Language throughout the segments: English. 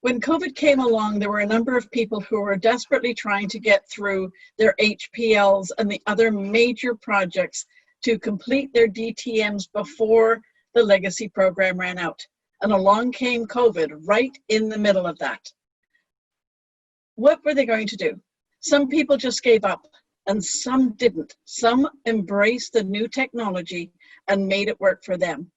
When COVID came along, there were a number of people who were desperately trying to get through their HPLs and the other major projects to complete their DTMs before the legacy program ran out. And along came COVID right in the middle of that. What were they going to do? Some people just gave up and some didn't. Some embraced the new technology and made it work for them.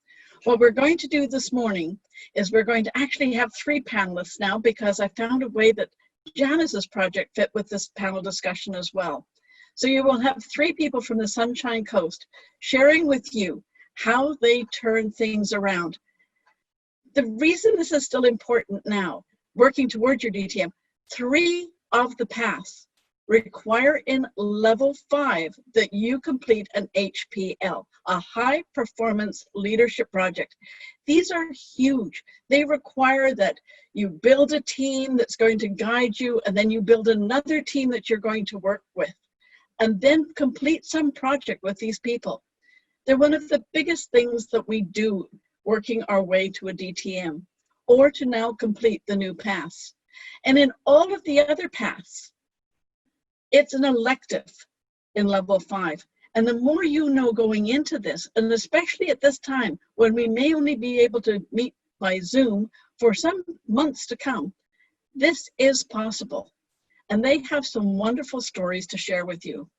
What we're going to do this morning is we're going to actually have 3 panelists now, because I found a way that Janice's project fit with this panel discussion as well. So you will have 3 people from the Sunshine Coast sharing with you how they turn things around. The reason this is still important now, working towards your DTM, 3 of the paths require in level 5 that you complete an HPL, a high performance leadership project. These are huge. They require that you build a team that's going to guide you, and then you build another team that you're going to work with, and then complete some project with these people. They're one of the biggest things that we do working our way to a DTM, or to now complete the new paths. And in all of the other paths, it's an elective in level 5. And the more you know going into this, and especially at this time when we may only be able to meet by Zoom for some months to come, this is possible. And they have some wonderful stories to share with you.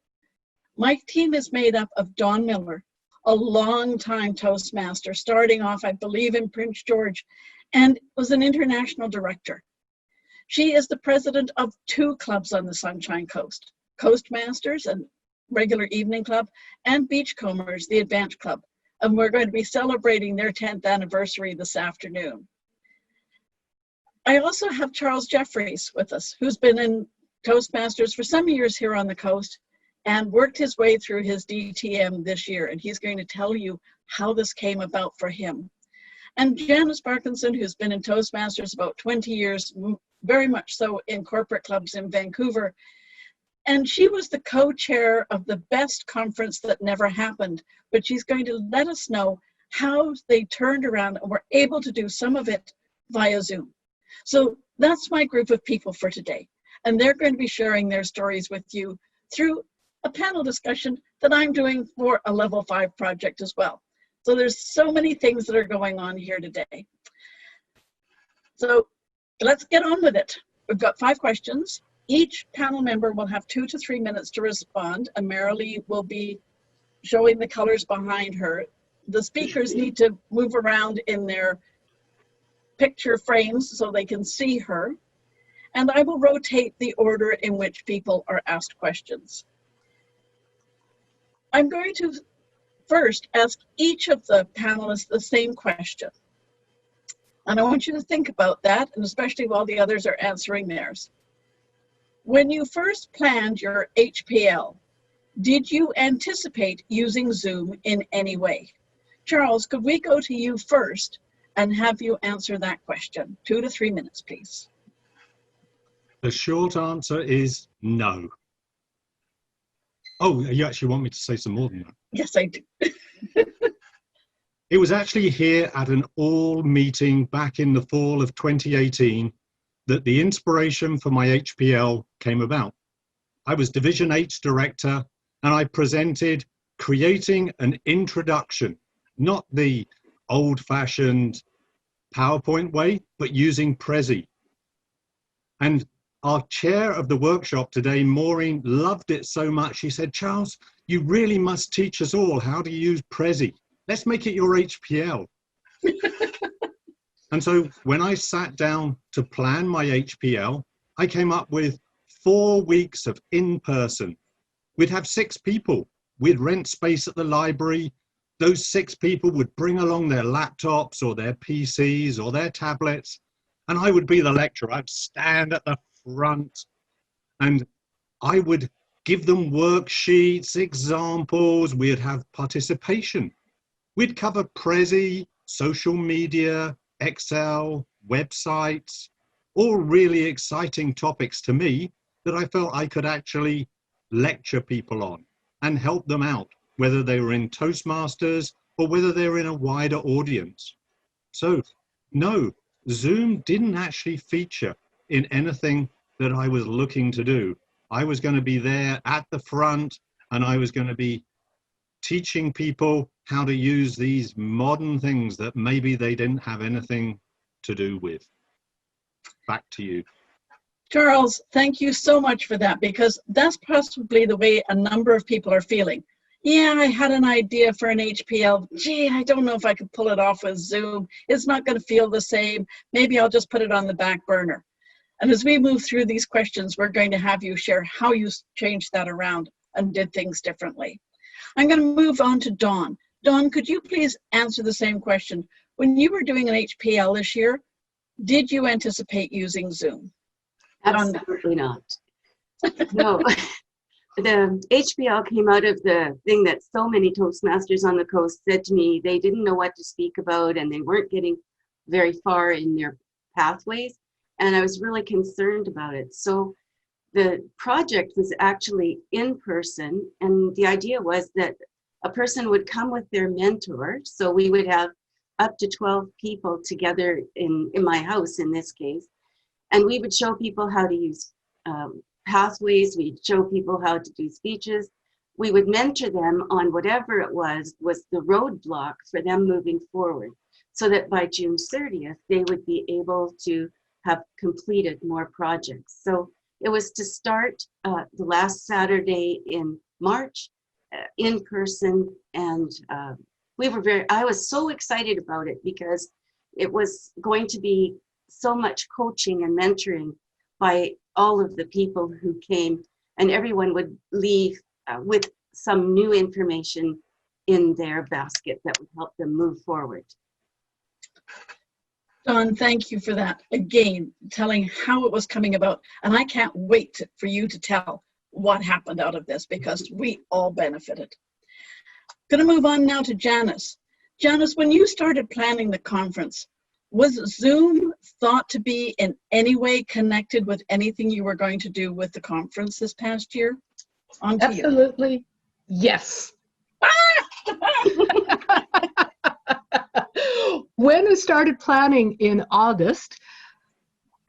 My team is made up of Dawn Miller, a long-time Toastmaster, starting off, I believe, in Prince George, and was an international director. She is the president of 2 clubs on the Sunshine Coast, Coastmasters and regular evening club, and Beachcombers, the Advanced Club. And we're going to be celebrating their 10th anniversary this afternoon. I also have Charles Jeffries with us, who's been in Toastmasters for some years here on the coast and worked his way through his DTM this year. And he's going to tell you how this came about for him. And Janice Parkinson, who's been in Toastmasters about 20 years, very much so in corporate clubs in Vancouver. And she was the co-chair of the best conference that never happened, but she's going to let us know how they turned around and were able to do some of it via Zoom. So that's my group of people for today. And they're going to be sharing their stories with you through a panel discussion that I'm doing for a level 5 project as well. So there's so many things that are going on here today. So let's get on with it. We've got 5 questions. Each panel member will have 2 to 3 minutes to respond, and Marilee will be showing the colors behind her. The speakers need to move around in their picture frames so they can see her. And I will rotate the order in which people are asked questions. I'm going to first ask each of the panelists the same question. And I want you to think about that, and especially while the others are answering theirs. When you first planned your HPL, did you anticipate using Zoom in any way? Charles, could we go to you first and have you answer that question? 2 to 3 minutes, please. The short answer is no. Oh, you actually want me to say some more than that? Yes, I do. It was actually here at an all meeting back in the fall of 2018 that the inspiration for my HPL came about. I was Division 8 director, and I presented creating an introduction, not the old-fashioned PowerPoint way, but using Prezi. And our chair of the workshop today, Maureen, loved it so much. She said, Charles, you really must teach us all how to use Prezi. Let's make it your HPL. And so when I sat down to plan my HPL, I came up with 4 weeks of in-person. We'd have 6 people. We'd rent space at the library. Those 6 people would bring along their laptops or their PCs or their tablets. And I would be the lecturer. I'd stand at the front and I would give them worksheets, examples. We'd have participation. We'd cover Prezi, social media, Excel, websites, all really exciting topics to me that I felt I could actually lecture people on and help them out, whether they were in Toastmasters or whether they were in a wider audience. So, no, Zoom didn't actually feature in anything that I was looking to do. I was going to be there at the front, and I was going to be teaching people how to use these modern things that maybe they didn't have anything to do with. Back to you. Charles, thank you so much for that, because that's possibly the way a number of people are feeling. Yeah, I had an idea for an HPL. Gee, I don't know if I could pull it off with Zoom. It's not going to feel the same. Maybe I'll just put it on the back burner. And as we move through these questions, we're going to have you share how you changed that around and did things differently. I'm going to move on to Dawn. Dawn, could you please answer the same question? When you were doing an HPL this year, did you anticipate using Zoom? Absolutely not. No. The HPL came out of the thing that so many Toastmasters on the coast said to me they didn't know what to speak about and they weren't getting very far in their pathways. And I was really concerned about it. So the project was actually in person. And the idea was that a person would come with their mentor. So we would have up to 12 people together in my house in this case. And we would show people how to use pathways. We'd show people how to do speeches. We would mentor them on whatever it was the roadblock for them moving forward, so that by June 30th, they would be able to have completed more projects. So it was to start the last Saturday in March in person. And I was so excited about it because it was going to be so much coaching and mentoring by all of the people who came, and everyone would leave with some new information in their basket that would help them move forward. Dawn, thank you for that. Again, telling how it was coming about. And I can't wait for you to tell what happened out of this, because we all benefited. Going to move on now to Janice. Janice, when you started planning the conference, was Zoom thought to be in any way connected with anything you were going to do with the conference this past year? On to Absolutely, yes. When we started planning in August,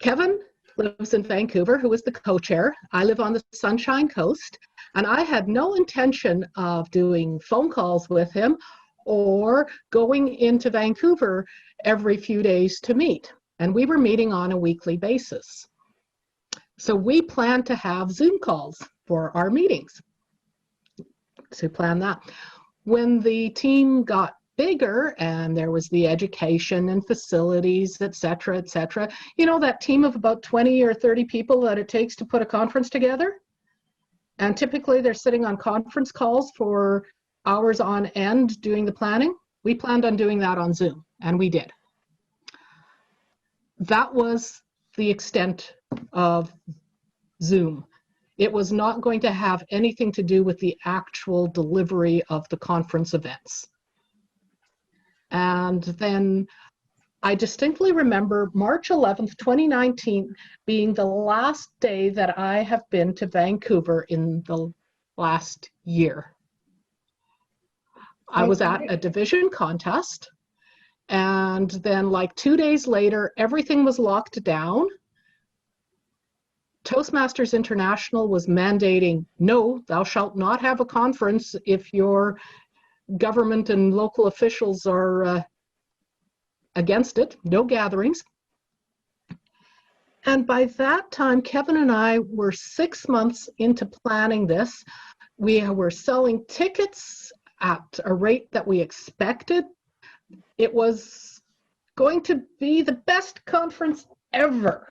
Kevin lives in Vancouver, who is the co-chair. I live on the Sunshine Coast, and I had no intention of doing phone calls with him or going into Vancouver every few days to meet. And we were meeting on a weekly basis. So we planned to have Zoom calls for our meetings. To plan that. When the team got bigger and there was the education and facilities, et cetera, you know, that team of about 20 or 30 people that it takes to put a conference together. And typically they're sitting on conference calls for hours on end doing the planning. We planned on doing that on Zoom, and we did. That was the extent of Zoom. It was not going to have anything to do with the actual delivery of the conference events. And then I distinctly remember March 11th, 2019 being the last day that I have been to Vancouver in the last year. I was at a division contest, and then like 2 days later, everything was locked down. Toastmasters International was mandating, no, thou shalt not have a conference if your government and local officials are against it, no gatherings. And by that time, Kevin and I were 6 months into planning this. We were selling tickets at a rate that we expected. It was going to be the best conference ever.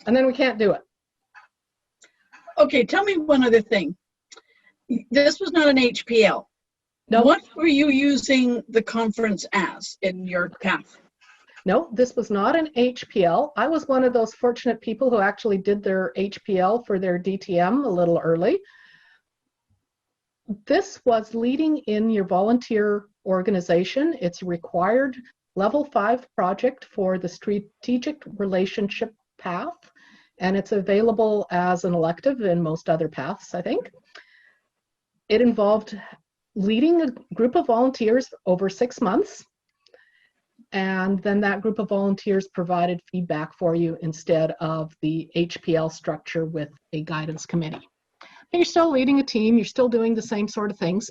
And then we can't do it. Okay, tell me one other thing. This was not an HPL. No. What were you using the conference as in your path? No, this was not an HPL. I was one of those fortunate people who actually did their HPL for their DTM a little early. This was leading in your volunteer organization. It's a required level 5 project for the strategic relationship path, and it's available as an elective in most other paths, I think. It involved leading a group of volunteers over 6 months, and then that group of volunteers provided feedback for you instead of the HPL structure with a guidance committee. And you're still leading a team, you're still doing the same sort of things.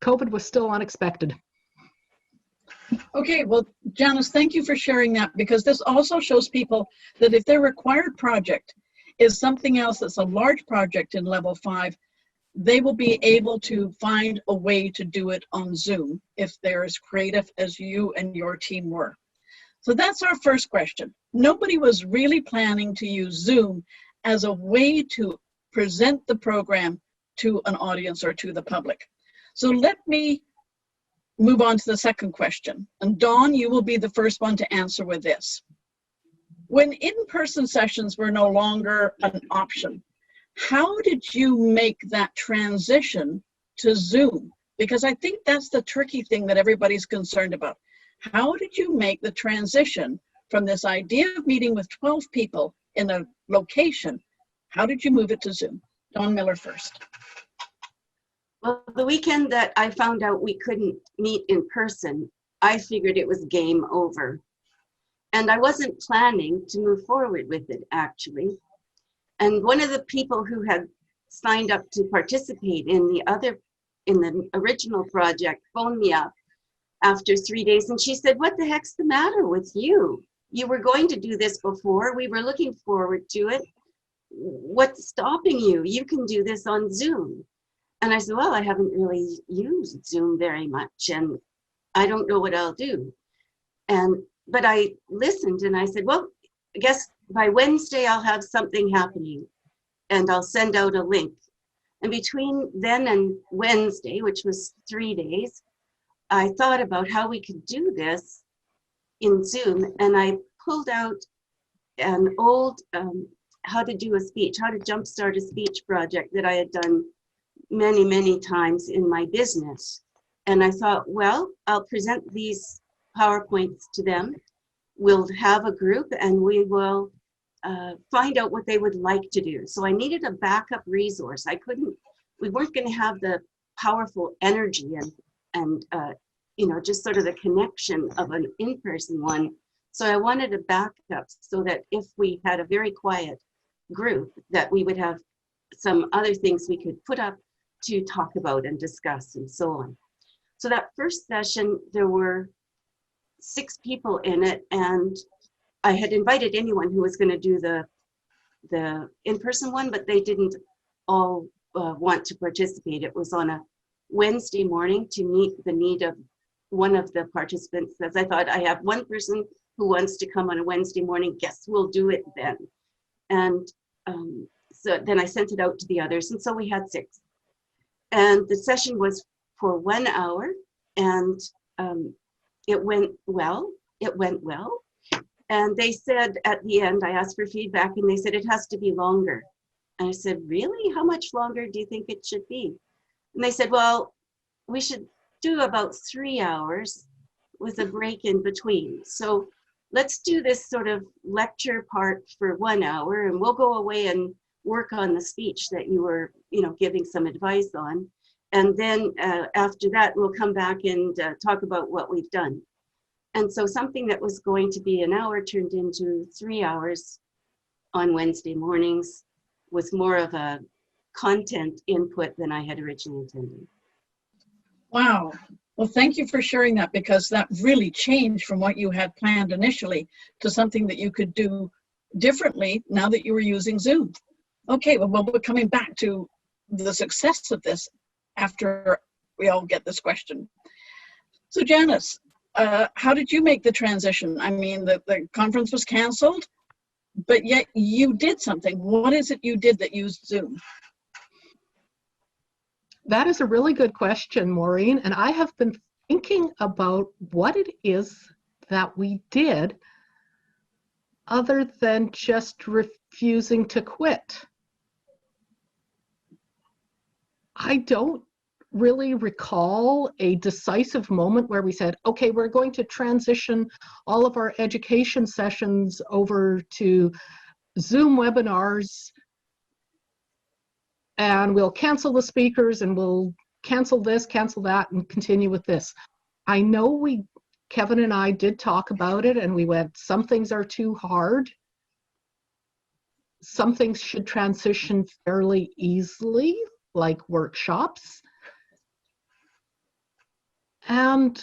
COVID was still unexpected. Okay, well, Janice, thank you for sharing that, because this also shows people that if their required project is something else that's a large project in level 5, they will be able to find a way to do it on Zoom if they're as creative as you and your team were. So that's our first question. Nobody was really planning to use Zoom as a way to present the program to an audience or to the public. So let me move on to the second question. And Dawn, you will be the first one to answer with this. When in-person sessions were no longer an option, how did you make that transition to Zoom? Because I think that's the tricky thing that everybody's concerned about. How did you make the transition from this idea of meeting with 12 people in a location? How did you move it to Zoom? Dawn Miller first. Well, the weekend that I found out we couldn't meet in person, I figured it was game over. And I wasn't planning to move forward with it, actually. And one of the people who had signed up to participate in the original project phoned me up after 3 days, and she said, "What the heck's the matter with you? You were going to do this before. We were looking forward to it. What's stopping you? You can do this on Zoom." And I said, "Well, I haven't really used Zoom very much, and I don't know what I'll do." But I listened, and I said, "Well, I guess by Wednesday I'll have something happening, and I'll send out a link." And between then and Wednesday, which was 3 days, I thought about how we could do this in Zoom, and I pulled out an old how to jumpstart a speech project that I had done many, many times in my business. And I thought, well, I'll present these PowerPoints to them. We'll have a group and we will find out what they would like to do. So I needed a backup resource. We weren't going to have the powerful energy and just sort of the connection of an in-person one. So I wanted a backup so that if we had a very quiet group, that we would have some other things we could put up to talk about and discuss and so on. So that first session, there were 6 people in it, and I had invited anyone who was going to do the in-person one, but they didn't all want to participate. It was on a Wednesday morning to meet the need of one of the participants, as I thought, I have one person who wants to come on a Wednesday morning, guess we'll do it then. And so then I sent it out to the others, and so we had 6. And the session was for 1 hour, and it went well. And they said at the end, I asked for feedback, and they said it has to be longer. And I said, really? How much longer do you think it should be? And they said, well, we should do about 3 hours with a break in between. So let's do this sort of lecture part for 1 hour, and we'll go away and work on the speech that you were, giving some advice on. And then after that, we'll come back and talk about what we've done. And so something that was going to be an hour turned into 3 hours on Wednesday mornings, with more of a content input than I had originally intended. Wow. Well, thank you for sharing that, because that really changed from what you had planned initially to something that you could do differently now that you were using Zoom. Okay, well, we're coming back to the success of this after we all get this question. So Janice, how did you make the transition? I mean, the conference was canceled, but yet you did something. What is it you did that used Zoom? That is a really good question, Maureen, and I have been thinking about what it is that we did other than just refusing to quit. I don't really recall a decisive moment where we said, okay, we're going to transition all of our education sessions over to Zoom webinars, and we'll cancel the speakers, and we'll cancel this, cancel that, and continue with this. I know we Kevin and I did talk about it, and we went, some things are too hard. Some things should transition fairly easily, like workshops. And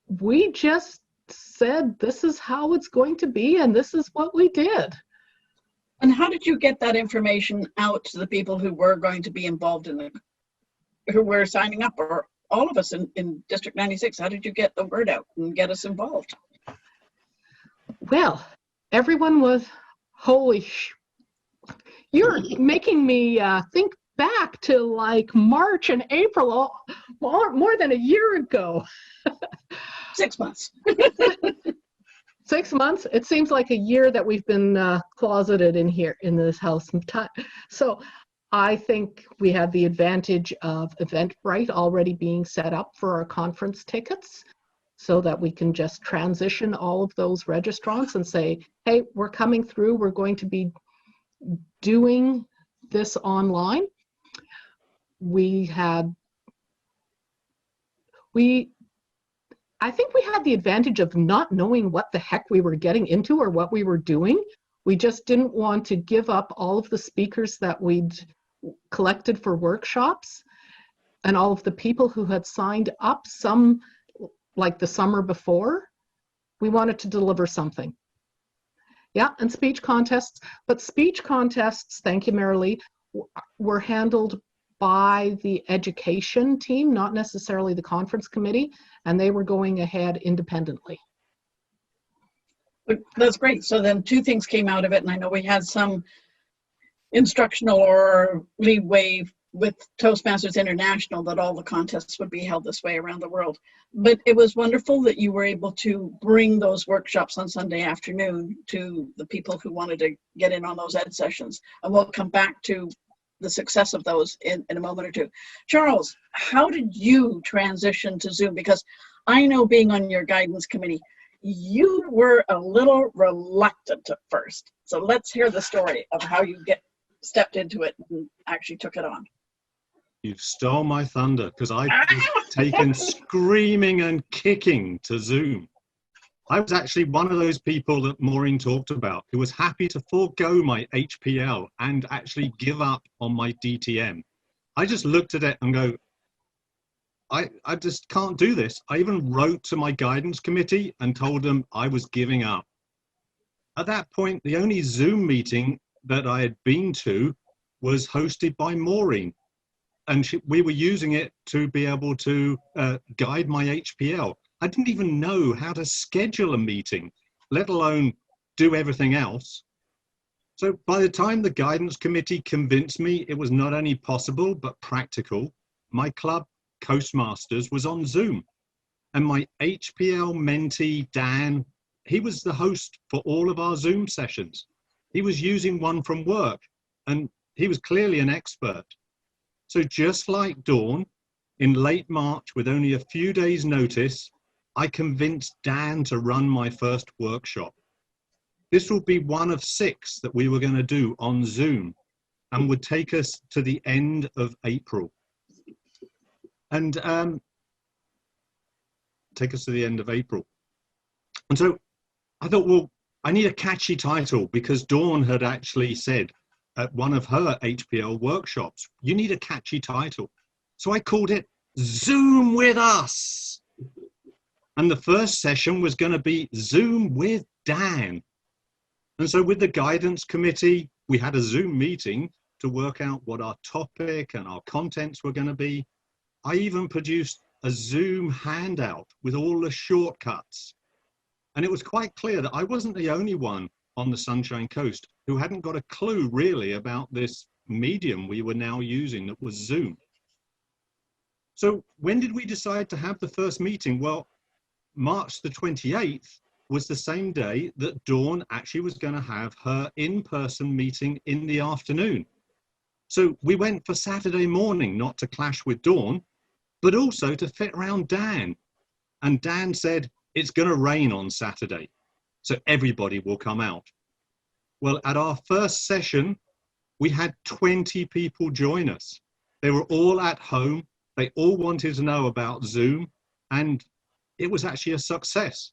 we just said, this is how it's going to be, and this is what we did. And how did you get that information out to the people who were going to be involved in who were signing up, or all of us in District 96? How did you get the word out and get us involved? Well, everyone was, you're making me think back to like March and April, more than a year ago. 6 months. 6 months. It seems like a year that we've been closeted in here in this house. So I think we had the advantage of Eventbrite already being set up for our conference tickets, so that we can just transition all of those registrants and say, hey, we're coming through. We're going to be doing this online. I think we had the advantage of not knowing what the heck we were getting into or what we were doing. We just didn't want to give up all of the speakers that we'd collected for workshops and all of the people who had signed up, some like the summer before. We wanted to deliver something. Yeah, and speech contests. But speech contests, thank you, Marilee, were handled by the education team, not necessarily the conference committee, and they were going ahead independently. That's great. So then two things came out of it, and I know we had some instructional or leeway with Toastmasters International that all the contests would be held this way around the world. But it was wonderful that you were able to bring those workshops on Sunday afternoon to the people who wanted to get in on those ed sessions. And we'll come back to the success of those in a moment or two. Charles, how did you transition to Zoom? Because I know, being on your guidance committee, you were a little reluctant at first. So let's hear the story of how you stepped into it and actually took it on. You've stole my thunder, because I've taken screaming and kicking to Zoom. I was actually one of those people that Maureen talked about, who was happy to forego my HPL and actually give up on my DTM. I just looked at it and go, I just can't do this. I even wrote to my guidance committee and told them I was giving up. At that point, the only Zoom meeting that I had been to was hosted by Maureen. And we were using it to be able to guide my HPL. I didn't even know how to schedule a meeting, let alone do everything else. So by the time the guidance committee convinced me it was not only possible, but practical, my club, Toastmasters, was on Zoom. And my HPL mentee, Dan, he was the host for all of our Zoom sessions. He was using one from work, and he was clearly an expert. So just like Dawn, in late March, with only a few days' notice, I convinced Dan to run my first workshop. This will be one of 6 that we were going to do on Zoom and would take us to the end of April. And take us to the end of April. And so I thought, well, I need a catchy title, because Dawn had actually said at one of her HPL workshops, you need a catchy title. So I called it Zoom with Us. And the first session was going to be Zoom with Dan. And so with the guidance committee, we had a Zoom meeting to work out what our topic and our contents were going to be. I even produced a Zoom handout with all the shortcuts. And it was quite clear that I wasn't the only one on the Sunshine Coast who hadn't got a clue really about this medium we were now using, that was Zoom. So when did we decide to have the first meeting? Well, March the 28th was the same day that Dawn actually was going to have her in-person meeting in the afternoon. So we went for Saturday morning, not to clash with Dawn, but also to fit around Dan. And Dan said, it's going to rain on Saturday, so everybody will come out. Well, at our first session, we had 20 people join us. They were all at home. They all wanted to know about Zoom, and it was actually a success.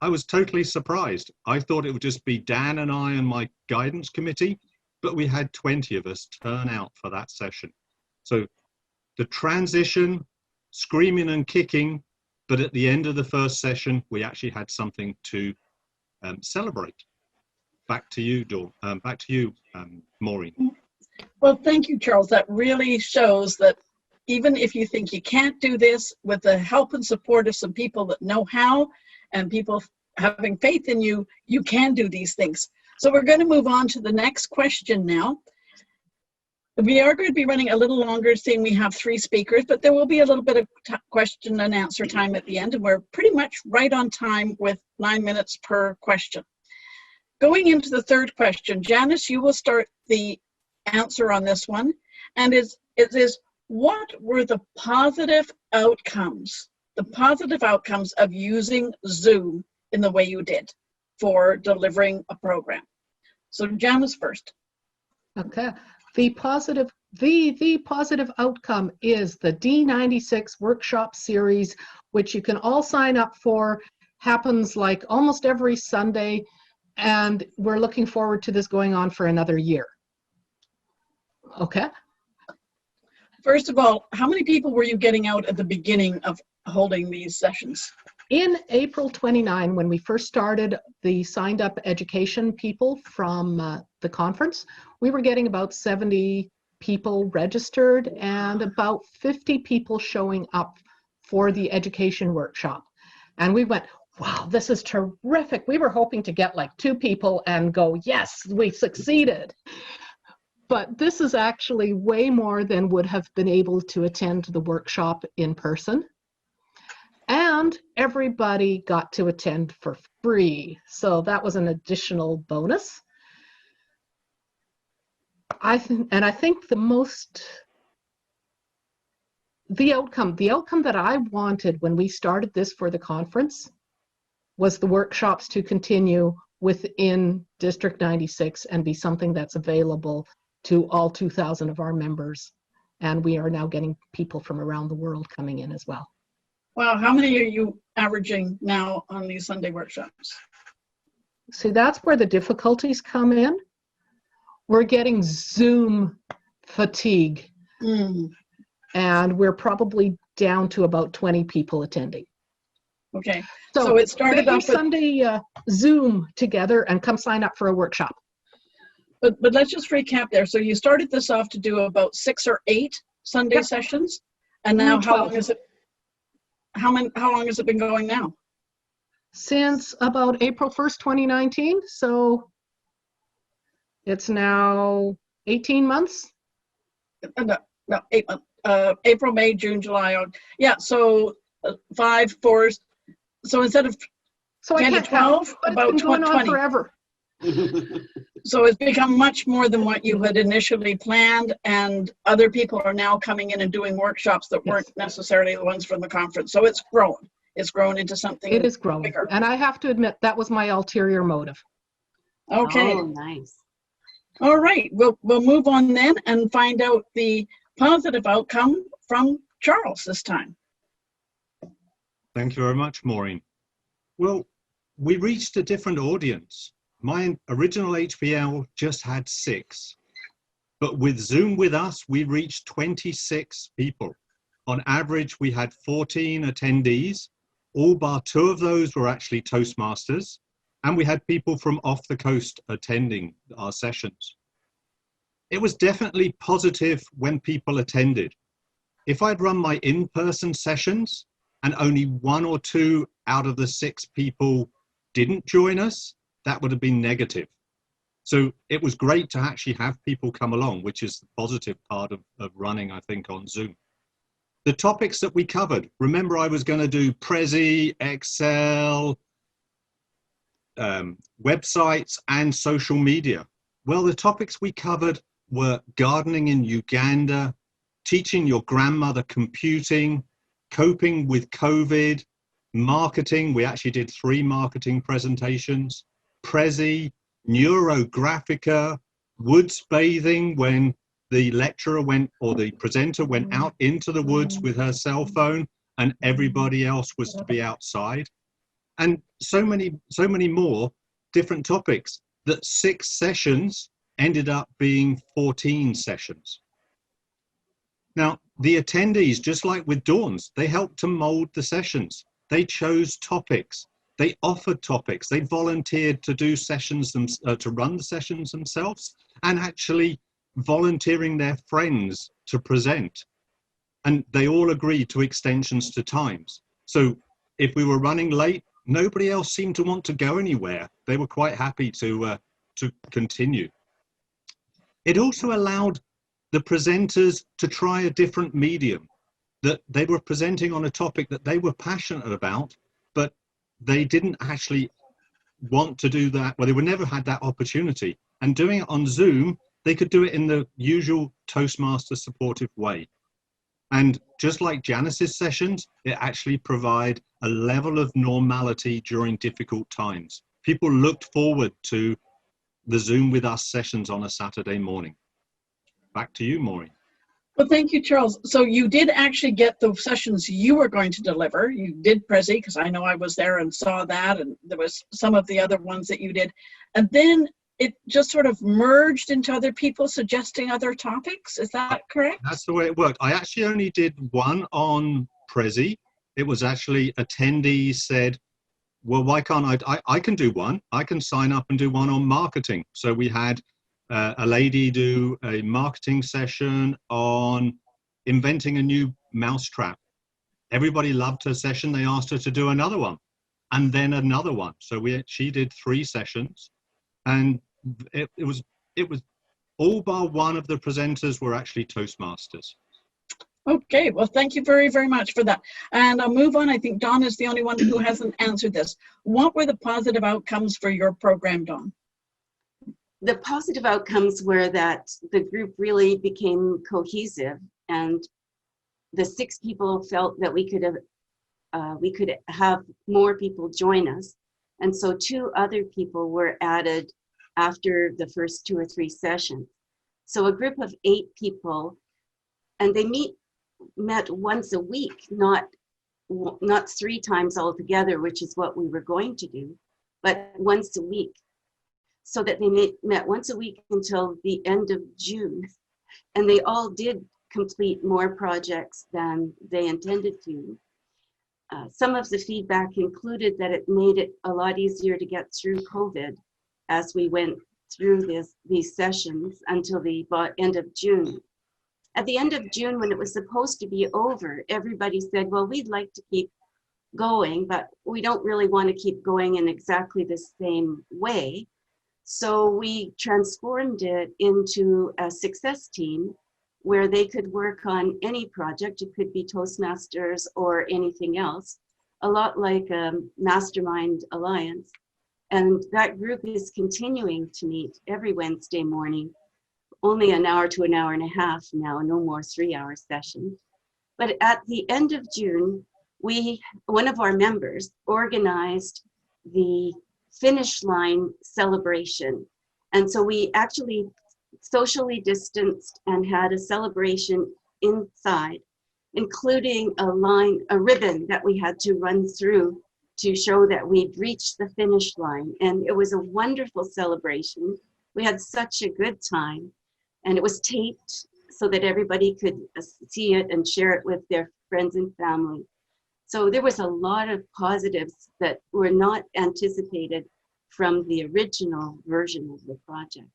I was totally surprised. I thought it would just be Dan and I and my guidance committee, but we had 20 of us turn out for that session. So the transition, screaming and kicking, but at the end of the first session, we actually had something to celebrate. Back to you, Maureen. Well, thank you, Charles. That really shows that even if you think you can't do this, with the help and support of some people that know how and people having faith in you, you can do these things. So we're going to move on to the next question now. We are going to be running a little longer, seeing we have 3 speakers, but there will be a little bit of question and answer time at the end, and we're pretty much right on time with 9 minutes per question. Going into the third question, Janice, you will start the answer on this one, and it is, what were the positive outcomes of using Zoom in the way you did for delivering a program? So Janice first. Okay. The positive outcome is the D96 workshop series, which you can all sign up for. Happens like almost every Sunday, and we're looking forward to this going on for another year. Okay. First of all, how many people were you getting out at the beginning of holding these sessions? In April 29, when we first started the signed up education people from the conference, we were getting about 70 people registered and about 50 people showing up for the education workshop. And we went, wow, this is terrific. We were hoping to get like 2 people and go, yes, we succeeded. But this is actually way more than would have been able to attend the workshop in person. And everybody got to attend for free. So that was an additional bonus. I think the outcome that I wanted when we started this for the conference was the workshops to continue within District 96 and be something that's available to all 2,000 of our members. And we are now getting people from around the world coming in as well. Wow, how many are you averaging now on these Sunday workshops? See, that's where the difficulties come in. We're getting Zoom fatigue. And we're probably down to about 20 people attending. Okay, so it started off with Sunday Zoom together and come sign up for a workshop. But let's just recap there. So you started this off to do about 6 or 8 Sunday sessions, and now how long is it? How long has it been going now? Since about April 1st, 2019. So it's now 18 months. No, 8 months. April, May, June, July. Yeah, so 5, 4. So instead of 10 to 12, about it's been going 20. on forever. So it's become much more than what you had initially planned, and other people are now coming in and doing workshops that weren't necessarily the ones from the conference. So it's grown. It's grown into something. It is growing. Bigger. And I have to admit, that was my ulterior motive. Okay. Oh, nice. All right. We'll move on then and find out the positive outcome from Charles this time. Thank you very much, Maureen. Well, we reached a different audience. My original HPL just had 6, but with Zoom with us, we reached 26 people. On average, we had 14 attendees. All bar 2 of those were actually Toastmasters, and we had people from off the coast attending our sessions. It was definitely positive when people attended. If I'd run my in-person sessions and only 1 or 2 out of the 6 people didn't join us, that would have been negative. So it was great to actually have people come along, which is the positive part of running, I think, on Zoom. The topics that we covered, remember I was going to do Prezi, Excel, websites and social media. Well, the topics we covered were gardening in Uganda, teaching your grandmother computing, coping with COVID, marketing. We actually did 3 marketing presentations. Prezi, Neurographica, woods bathing when the lecturer went, or the presenter went out into the woods with her cell phone, and everybody else was to be outside. And so many more different topics that 6 sessions ended up being 14 sessions. Now, the attendees, just like with Dawn's, they helped to mold the sessions. They chose topics. They offered topics. They volunteered to do sessions, to run the sessions themselves, and actually volunteering their friends to present. And they all agreed to extensions to times. So if we were running late, nobody else seemed to want to go anywhere. They were quite happy to continue. It also allowed the presenters to try a different medium, that they were presenting on a topic that they were passionate about, but they didn't actually want to do that. Well, they would never had that opportunity. And doing it on Zoom, they could do it in the usual Toastmaster supportive way. And just like Janice's sessions, it actually provide a level of normality during difficult times. People looked forward to the Zoom with Us sessions on a Saturday morning. Back to you, Maureen. Well, thank you, Charles. So you did actually get the sessions you were going to deliver. You did Prezi, because I know I was there and saw that, and there was some of the other ones that you did. And then it just sort of merged into other people suggesting other topics. Is that correct? That's the way it worked. I actually only did one on Prezi. It was actually attendees said, well, why can't I can do one. I can sign up and do one on marketing. So we had a lady do a marketing session on inventing a new mousetrap. Everybody loved her session. They asked her to do another one, and then another one. So she did 3 sessions, and it was all bar one of the presenters were actually Toastmasters. Okay, well, thank you very, very much for that. And I'll move on. I think Dawn is the only one who hasn't answered this. What were the positive outcomes for your program, Dawn? The positive outcomes were that the group really became cohesive, and the 6 people felt that we could have more people join us. And so 2 other people were added after the first 2 or 3 sessions. So a group of 8 people, and they met once a week, not 3 times altogether, which is what we were going to do, but once a week. So that they met once a week until the end of June. And they all did complete more projects than they intended to. Some of the feedback included that it made it a lot easier to get through COVID as we went through these sessions until the end of June. At the end of June, when it was supposed to be over, everybody said, well, we'd like to keep going, but we don't really want to keep going in exactly the same way. So we transformed it into a success team where they could work on any project. It could be Toastmasters or anything else, a lot like a Mastermind Alliance. And that group is continuing to meet every Wednesday morning, only an hour to an hour and a half now, no more 3-hour sessions. But at the end of June, one of our members organized the finish line celebration. And so we actually socially distanced and had a celebration inside, including a ribbon that we had to run through to show that we'd reached the finish line. And it was a wonderful celebration. We had such a good time, and it was taped so that everybody could see it and share it with their friends and family. So there was a lot of positives that were not anticipated from the original version of the project.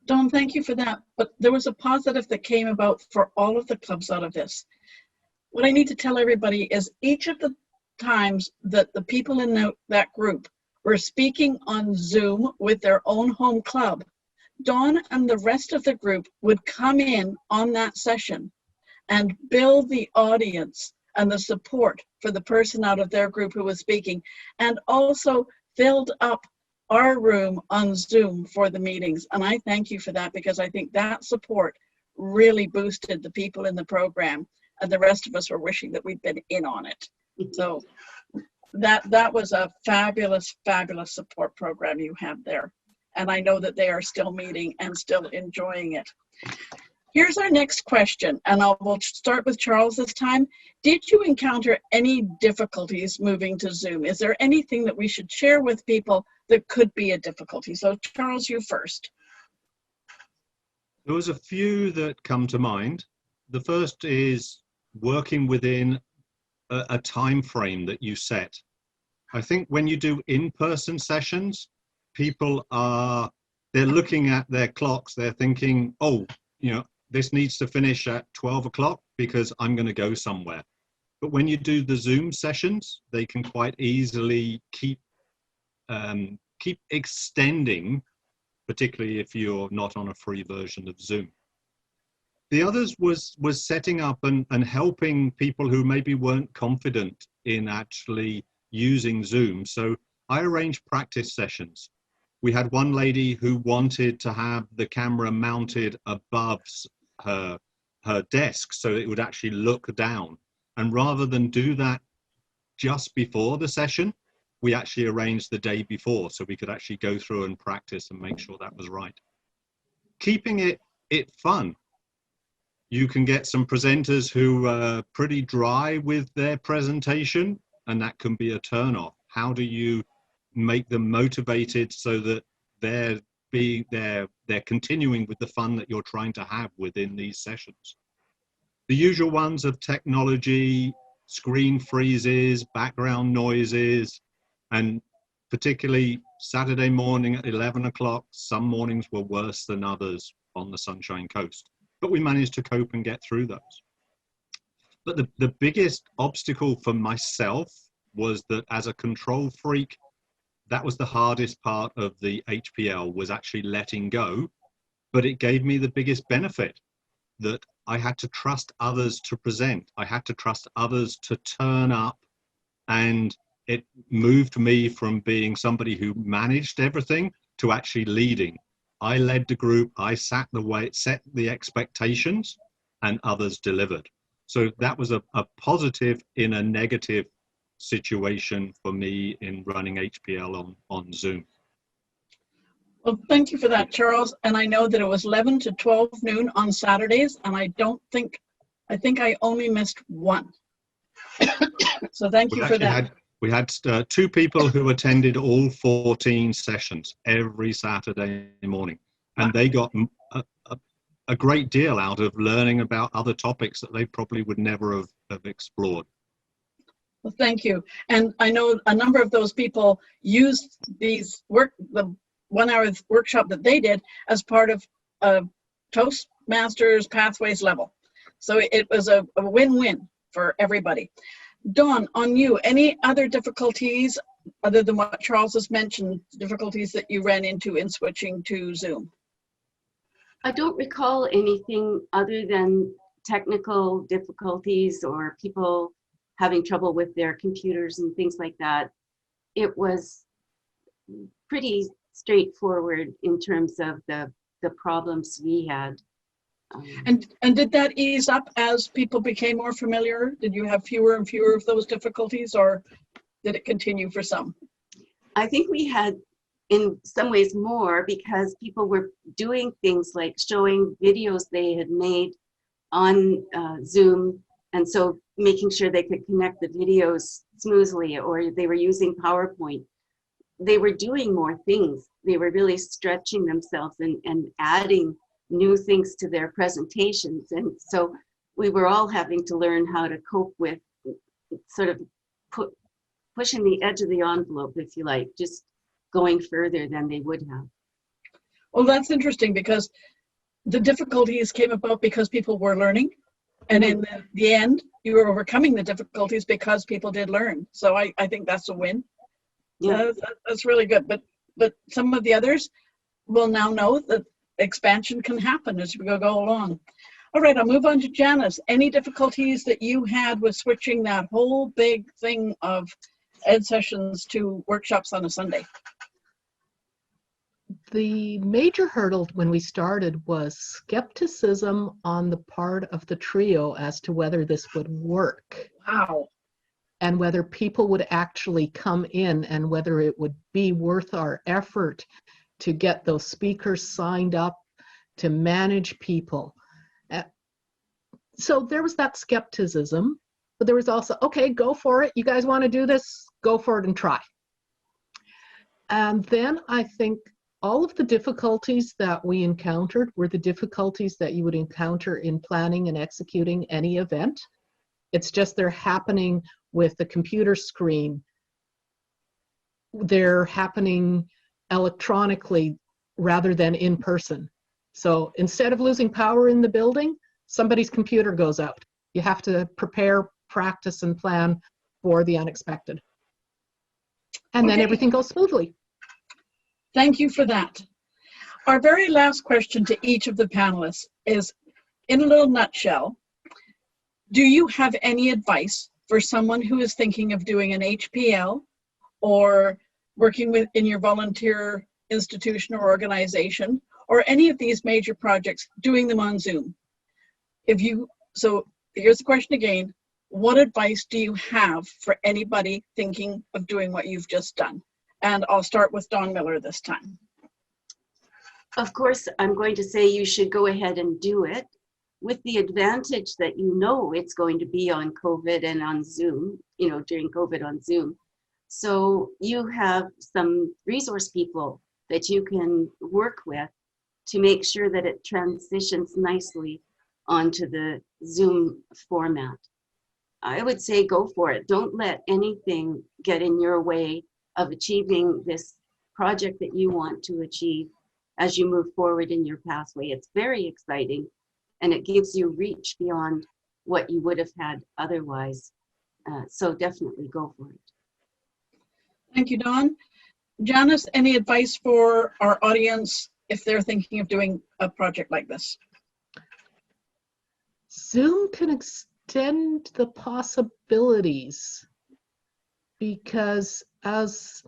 Dawn, thank you for that. But there was a positive that came about for all of the clubs out of this. What I need to tell everybody is each of the times that the people in that group were speaking on Zoom with their own home club, Dawn and the rest of the group would come in on that session and build the audience and the support for the person out of their group who was speaking, and also filled up our room on Zoom for the meetings. And I thank you for that, because I think that support really boosted the people in the program, and the rest of us were wishing that we'd been in on it. So that was a fabulous, fabulous support program you had there. and I know that they are still meeting and still enjoying it. Here's our next question, and we'll start with Charles this time. Did you encounter any difficulties moving to Zoom? Is there anything that we should share with people that could be a difficulty? So Charles, you first. There was a few that come to mind. The first is working within a time frame that you set. I think when you do in-person sessions, people they're looking at their clocks, they're thinking, oh, this needs to finish at 12 o'clock because I'm going to go somewhere. But when you do the Zoom sessions, they can quite easily keep extending, particularly if you're not on a free version of Zoom. The others was setting up and helping people who maybe weren't confident in actually using Zoom. So I arranged practice sessions. We had one lady who wanted to have the camera mounted above her desk so it would actually look down. And rather than do that just before the session, we actually arranged the day before so we could actually go through and practice and make sure that was right. Keeping it fun. You can get some presenters who are pretty dry with their presentation, and that can be a turn-off. How do you make them motivated so that they're continuing with the fun that you're trying to have within these sessions? The usual ones of technology, screen freezes, background noises, and particularly Saturday morning at 11 o'clock, some mornings were worse than others on the Sunshine Coast. But we managed to cope and get through those. But the biggest obstacle for myself was that as a control freak, that was the hardest part of the HPL, was actually letting go. But it gave me the biggest benefit, that I had to trust others to present. I had to trust others to turn up, and it moved me from being somebody who managed everything to actually leading. I led the group, I set the expectations, and others delivered. So that was a positive in a negative situation for me in running HPL on Zoom. Well, thank you for that, Charles. And I know that it was 11 to 12 noon on Saturdays, and I think I only missed one. So thank you for that. We had two people who attended all 14 sessions every Saturday morning, and they got a great deal out of learning about other topics that they probably would never have explored. Well, thank you. And I know a number of those people used the 1 hour workshop that they did as part of Toastmasters Pathways level. So it was a win-win for everybody. Dawn, on you, any other difficulties other than what Charles has mentioned, difficulties that you ran into in switching to Zoom? I don't recall anything other than technical difficulties or people having trouble with their computers and things like that. It was pretty straightforward in terms of the problems we had. And did that ease up as people became more familiar? Did you have fewer and fewer of those difficulties, or did it continue for some? I think we had in some ways more, because people were doing things like showing videos they had made on Zoom, and so making sure they could connect the videos smoothly, or they were using PowerPoint. They were doing more things. They were really stretching themselves and adding new things to their presentations. And so we were all having to learn how to cope with sort of pushing the edge of the envelope, if you like, just going further than they would have. Well, that's interesting, because the difficulties came about because people were learning. And in the end, you were overcoming the difficulties because people did learn. So I think that's a win. Yeah, that's really good. But some of the others will now know that expansion can happen as we go along. All right, I'll move on to Janice. Any difficulties that you had with switching that whole big thing of ed sessions to workshops on a Sunday? The major hurdle when we started was skepticism on the part of the trio as to whether this would work. Wow. And whether people would actually come in, and whether it would be worth our effort to get those speakers signed up, to manage people. So there was that skepticism, but there was also, okay, go for it. You guys want to do this? Go for it and try. And then I think all of the difficulties that we encountered were the difficulties that you would encounter in planning and executing any event. It's just they're happening with the computer screen. They're happening electronically rather than in person. So instead of losing power in the building, somebody's computer goes out. You have to prepare, practice, and plan for the unexpected. And then everything goes smoothly. Thank you for that. Our very last question to each of the panelists is, in a little nutshell, do you have any advice for someone who is thinking of doing an HPL or working in your volunteer institution or organization, or any of these major projects, doing them on Zoom? So here's the question again. What advice do you have for anybody thinking of doing what you've just done? And I'll start with Dawn Miller this time. Of course, I'm going to say you should go ahead and do it, with the advantage that you know it's going to be on COVID and on Zoom, during COVID on Zoom. So you have some resource people that you can work with to make sure that it transitions nicely onto the Zoom format. I would say go for it. Don't let anything get in your way of achieving this project that you want to achieve as you move forward in your pathway. It's very exciting, and it gives you reach beyond what you would have had otherwise. So definitely go for it. Thank you, Dawn. Janice, any advice for our audience if they're thinking of doing a project like this? Zoom can extend the possibilities, because as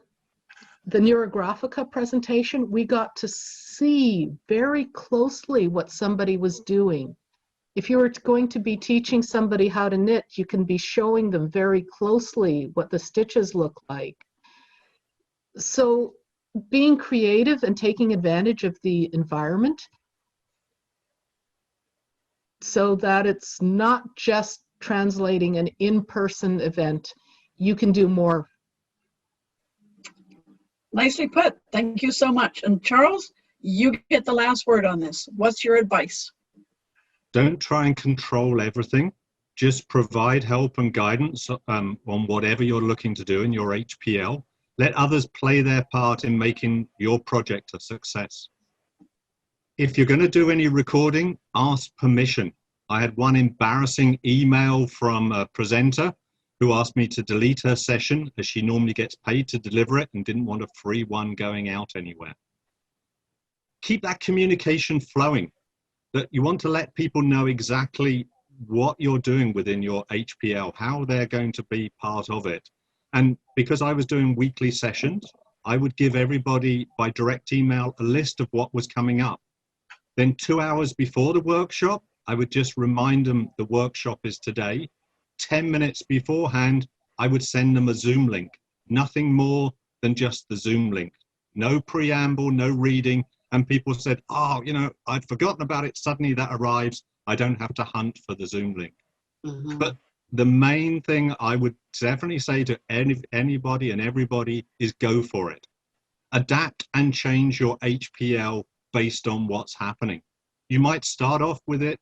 the Neurographica presentation, we got to see very closely what somebody was doing. If you were going to be teaching somebody how to knit, you can be showing them very closely what the stitches look like. So being creative and taking advantage of the environment so that it's not just translating an in-person event, you can do more. Nicely put. Thank you so much. And Charles, you get the last word on this. What's your advice? Don't try and control everything. Just provide help and guidance on whatever you're looking to do in your HPL. Let others play their part in making your project a success. If you're going to do any recording, ask permission. I had one embarrassing email from a presenter who asked me to delete her session, as she normally gets paid to deliver it and didn't want a free one going out anywhere. Keep that communication flowing, that you want to let people know exactly what you're doing within your HPL, how they're going to be part of it. And because I was doing weekly sessions, I would give everybody by direct email a list of what was coming up. Then 2 hours before the workshop, I would just remind them the workshop is today. 10 minutes beforehand, I would send them a Zoom link. Nothing more than just the Zoom link. No preamble, no reading. And people said, oh, I'd forgotten about it. Suddenly that arrives. I don't have to hunt for the Zoom link. Mm-hmm. But the main thing I would definitely say to anybody and everybody is go for it. Adapt and change your HPL based on what's happening. You might start off with it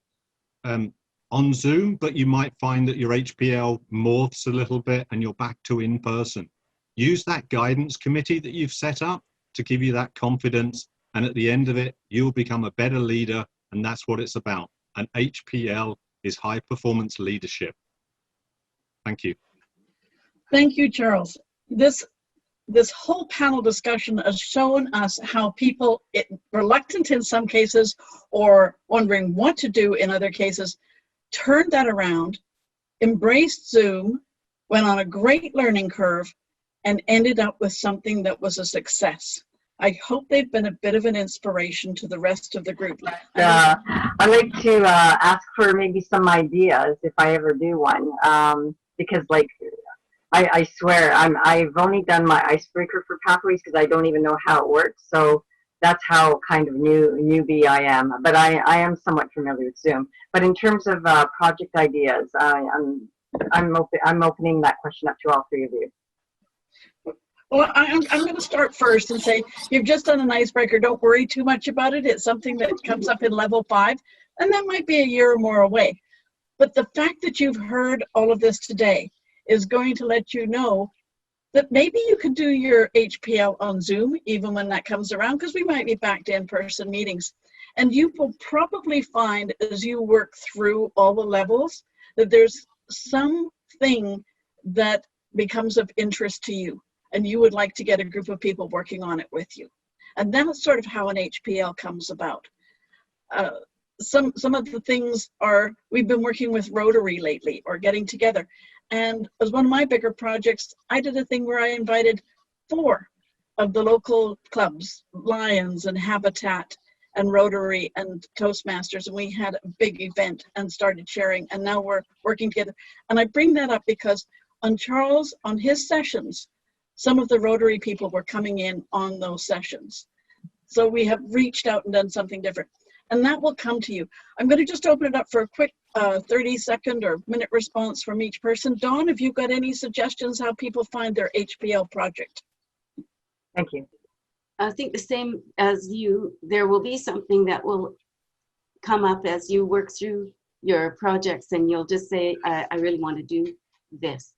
on Zoom, but you might find that your HPL morphs a little bit and you're back to in-person. Use that guidance committee that you've set up to give you that confidence. And at the end of it, you'll become a better leader. And that's what it's about. And HPL is high performance leadership. Thank you. Thank you, Charles. This whole panel discussion has shown us how people, reluctant in some cases or wondering what to do in other cases, turned that around, embraced Zoom, went on a great learning curve, and ended up with something that was a success. I hope they've been a bit of an inspiration to the rest of the group. I'd like to ask for maybe some ideas if I ever do one, because I swear I've only done my icebreaker for Pathways because I don't even know how it works. So that's how kind of newbie I am. But I am somewhat familiar with Zoom. But in terms of project ideas, I'm opening that question up to all three of you. Well, I'm going to start first and say, you've just done an icebreaker. Don't worry too much about it. It's something that comes up in level 5, and that might be a year or more away. But the fact that you've heard all of this today is going to let you know that maybe you could do your HPL on Zoom, even when that comes around, because we might be back to in-person meetings. And you will probably find, as you work through all the levels, that there's something that becomes of interest to you, and you would like to get a group of people working on it with you. And that's sort of how an HPL comes about. Some of the things are, we've been working with Rotary lately, or getting together. And as one of my bigger projects, I did a thing where I invited 4 of the local clubs, Lions and Habitat and Rotary and Toastmasters, and we had a big event and started sharing, and now we're working together. And I bring that up because on Charles, on his sessions, some of the Rotary people were coming in on those sessions. So we have reached out and done something different. And that will come to you. I'm going to just open it up for a quick 30-second or minute response from each person. Dawn, have you got any suggestions how people find their HPL project? Thank you. I think the same as you, there will be something that will come up as you work through your projects, and you'll just say, I really want to do this.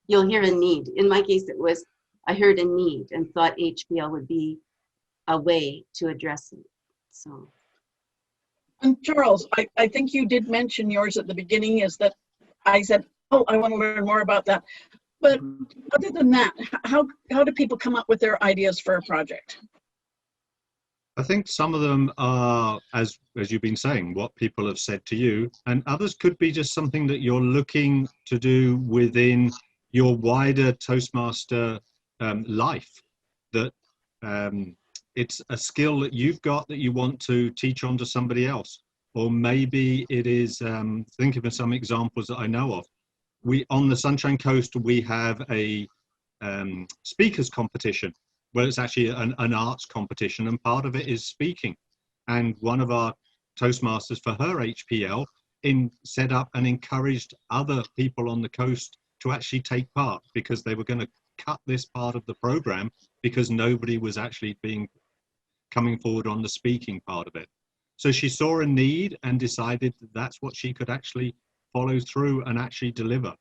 You'll hear a need. In my case, it was, I heard a need and thought HPL would be a way to address it. So. And Charles, I think you did mention yours at the beginning, is that I said, oh, I want to learn more about that. But other than that, how do people come up with their ideas for a project? I think some of them are, as you've been saying, what people have said to you, and others could be just something that you're looking to do within your wider Toastmaster life, that it's a skill that you've got that you want to teach on to somebody else. Or maybe it is, think of some examples that I know of. On the Sunshine Coast, we have a speakers competition, where it's actually an arts competition, and part of it is speaking. And one of our Toastmasters for her HPL set up and encouraged other people on the coast to actually take part, because they were going to cut this part of the program because nobody was actually coming forward on the speaking part of it. So she saw a need and decided that that's what she could actually follow through and actually deliver.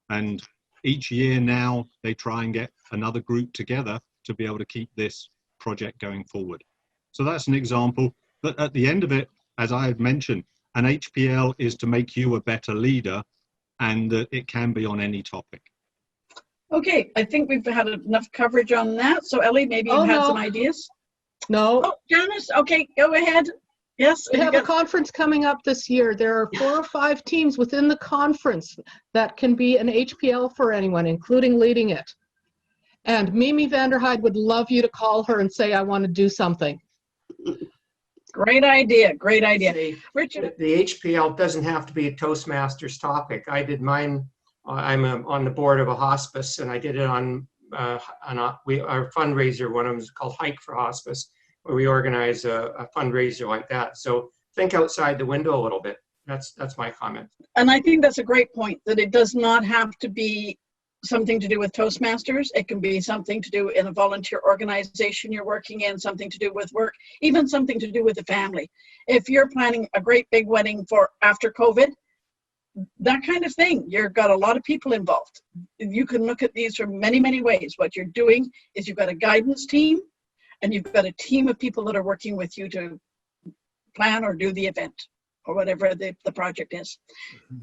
And each year now they try and get another group together to be able to keep this project going forward. So that's an example. But at the end of it, as I had mentioned, an HPL is to make you a better leader, and that it can be on any topic. Okay, I think we've had enough coverage on that. So Ellie, maybe you had some ideas? No. Oh, Janice, okay, go ahead. Yes. We have a conference coming up this year. There are 4 or 5 teams within the conference that can be an HPL for anyone, including leading it. And Mimi Vanderhyde would love you to call her and say, I want to do something. Great idea, great idea. Richard? The HPL doesn't have to be a Toastmasters topic. I did mine, I'm on the board of a hospice, and I did it on our fundraiser. One of them is called Hike for Hospice, where we organize a fundraiser like that. So think outside the window a little bit. That's my comment. And I think that's a great point, that it does not have to be something to do with Toastmasters. It can be something to do in a volunteer organization you're working in, something to do with work, even something to do with the family. If you're planning a great big wedding for after COVID, that kind of thing, you've got a lot of people involved. You can look at these from many, many ways. What you're doing is you've got a guidance team, and you've got a team of people that are working with you to plan or do the event, or whatever the project is.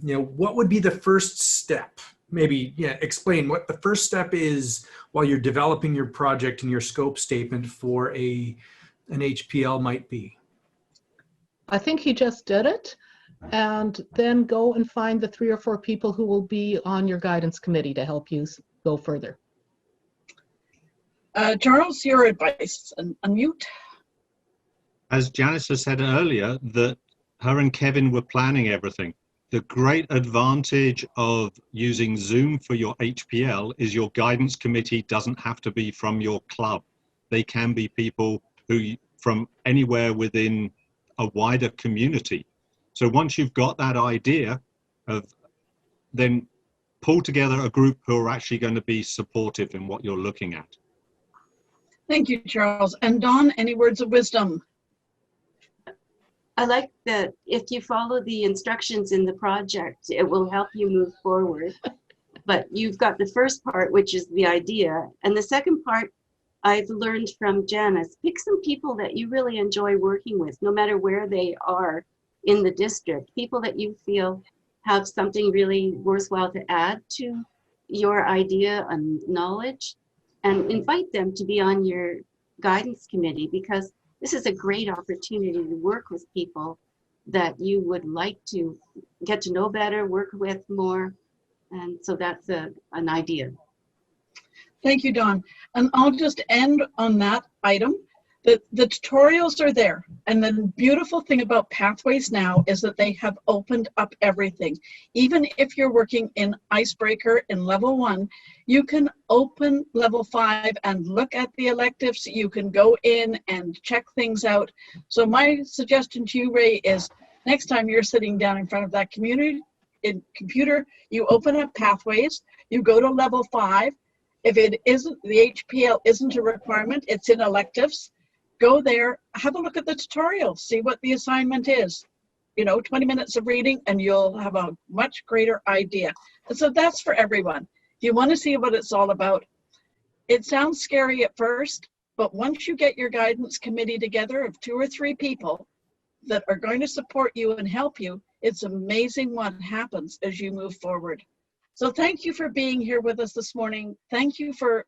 You know, what would be the first step? Maybe, yeah, explain what the first step is while you're developing your project and your scope statement for an HPL might be. I think he just did it. And then go and find the 3 or 4 people who will be on your guidance committee to help you go further. Charles, your advice, and unmute. As Janice has said earlier, that her and Kevin were planning everything. The great advantage of using Zoom for your HPL is your guidance committee doesn't have to be from your club. They can be people who from anywhere within a wider community. So once you've got that idea of, then pull together a group who are actually going to be supportive in what you're looking at. Thank you, Charles. And Dawn, any words of wisdom? I like that if you follow the instructions in the project, it will help you move forward. But you've got the first part, which is the idea. And the second part, I've learned from Janice, pick some people that you really enjoy working with, no matter where they are in the district, people that you feel have something really worthwhile to add to your idea and knowledge, and invite them to be on your guidance committee, because this is a great opportunity to work with people that you would like to get to know better, work with more. And so that's an idea. Thank you, Dawn. And I'll just end on that item. The tutorials are there. And the beautiful thing about Pathways now is that they have opened up everything. Even if you're working in Icebreaker in level 1, you can open level 5 and look at the electives. You can go in and check things out. So my suggestion to you, Ray, is next time you're sitting down in front of that computer, you open up Pathways, you go to level 5. If it isn't, the HPL isn't a requirement, it's in electives. Go there, have a look at the tutorial, see what the assignment is. 20 minutes of reading and you'll have a much greater idea. And so that's for everyone. If you want to see what it's all about, it sounds scary at first, but once you get your guidance committee together of 2 or 3 people that are going to support you and help you, it's amazing what happens as you move forward. So thank you for being here with us this morning. Thank you for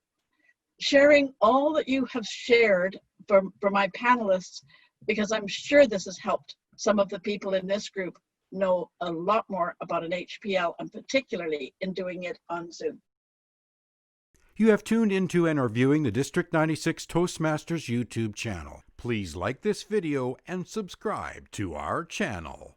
sharing all that you have shared for my panelists, because I'm sure this has helped some of the people in this group know a lot more about an HPL, and particularly in doing it on Zoom. You have tuned into and are viewing the District 96 Toastmasters YouTube channel. Please like this video and subscribe to our channel.